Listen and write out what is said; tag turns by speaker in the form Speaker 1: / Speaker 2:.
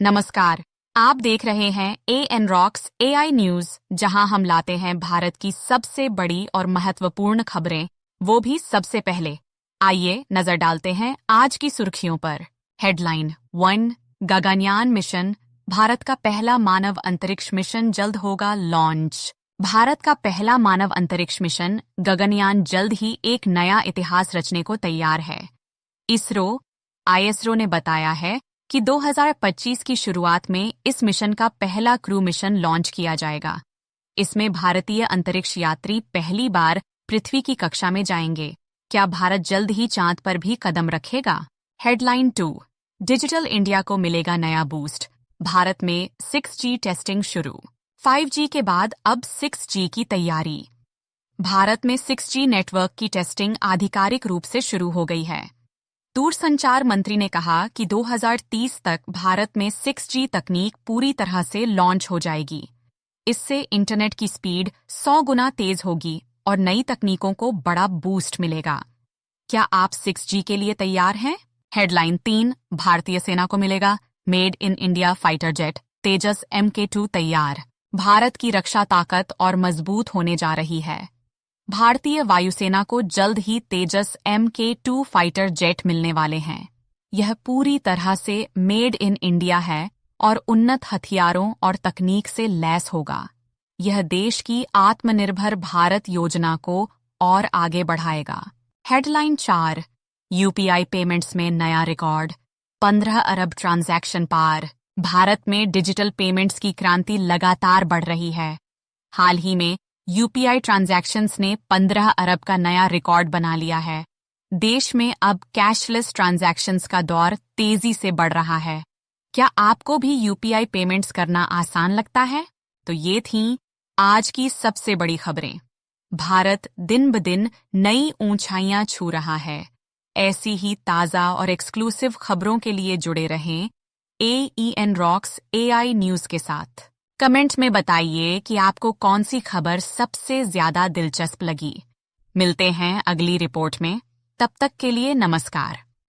Speaker 1: नमस्कार। आप देख रहे हैं एएन रॉक्स एआई न्यूज, जहां हम लाते हैं भारत की सबसे बड़ी और महत्वपूर्ण खबरें, वो भी सबसे पहले। आइए नजर डालते हैं आज की सुर्खियों पर। हेडलाइन 1। गगनयान मिशन। भारत का पहला मानव अंतरिक्ष मिशन जल्द होगा लॉन्च। भारत का पहला मानव अंतरिक्ष मिशन गगनयान जल्द ही एक नया इतिहास रचने को तैयार है। आईएसआरओ ने बताया है कि 2025 की शुरुआत में इस मिशन का पहला क्रू मिशन लॉन्च किया जाएगा। इसमें भारतीय अंतरिक्ष यात्री पहली बार पृथ्वी की कक्षा में जाएंगे। क्या भारत जल्द ही चांद पर भी कदम रखेगा? हेडलाइन 2। डिजिटल इंडिया को मिलेगा नया बूस्ट। भारत में 6G टेस्टिंग शुरू। 5G के बाद अब 6G की तैयारी। भारत में 6G नेटवर्क की टेस्टिंग आधिकारिक रूप से शुरू हो गई है। दूरसंचार मंत्री ने कहा कि 2030 तक भारत में 6G तकनीक पूरी तरह से लॉन्च हो जाएगी। इससे इंटरनेट की स्पीड 100 गुना तेज होगी और नई तकनीकों को बड़ा बूस्ट मिलेगा। क्या आप 6G के लिए तैयार हैं? हेडलाइन 3। भारतीय सेना को मिलेगा made in India fighter jet Tejas MK2 तैयार। भारत की रक्षा ताकत और मजबूत होने जा रही है। भारतीय वायुसेना को जल्द ही तेजस MK2 फाइटर जेट मिलने वाले हैं। यह पूरी तरह से मेड इन इंडिया है और उन्नत हथियारों और तकनीक से लैस होगा। यह देश की आत्मनिर्भर भारत योजना को और आगे बढ़ाएगा। हेडलाइन 4। UPI पेमेंट्स में नया रिकॉर्ड। 15 अरब ट्रांजैक्शन पार। भारत में डिजिटल पेमेंट्स की क्रांति लगातार बढ़ रही है। हाल ही में UPI ट्रांजैक्शंस ने 15 अरब का नया रिकॉर्ड बना लिया है। देश में अब कैशलेस ट्रांजैक्शंस का दौर तेजी से बढ़ रहा है। क्या आपको भी UPI पेमेंट्स करना आसान लगता है? तो ये थीं आज की सबसे बड़ी खबरें। भारत दिन ब दिन नई ऊंचाइयां छू रहा है। ऐसी ही ताज़ा और एक्सक्लूसिव खबरों के लिए जुड़े रहें एएन रॉक्स एआई न्यूज के साथ। कमेंट में बताइए कि आपको कौन सी खबर सबसे ज्यादा दिलचस्प लगी। मिलते हैं अगली रिपोर्ट में। तब तक के लिए नमस्कार।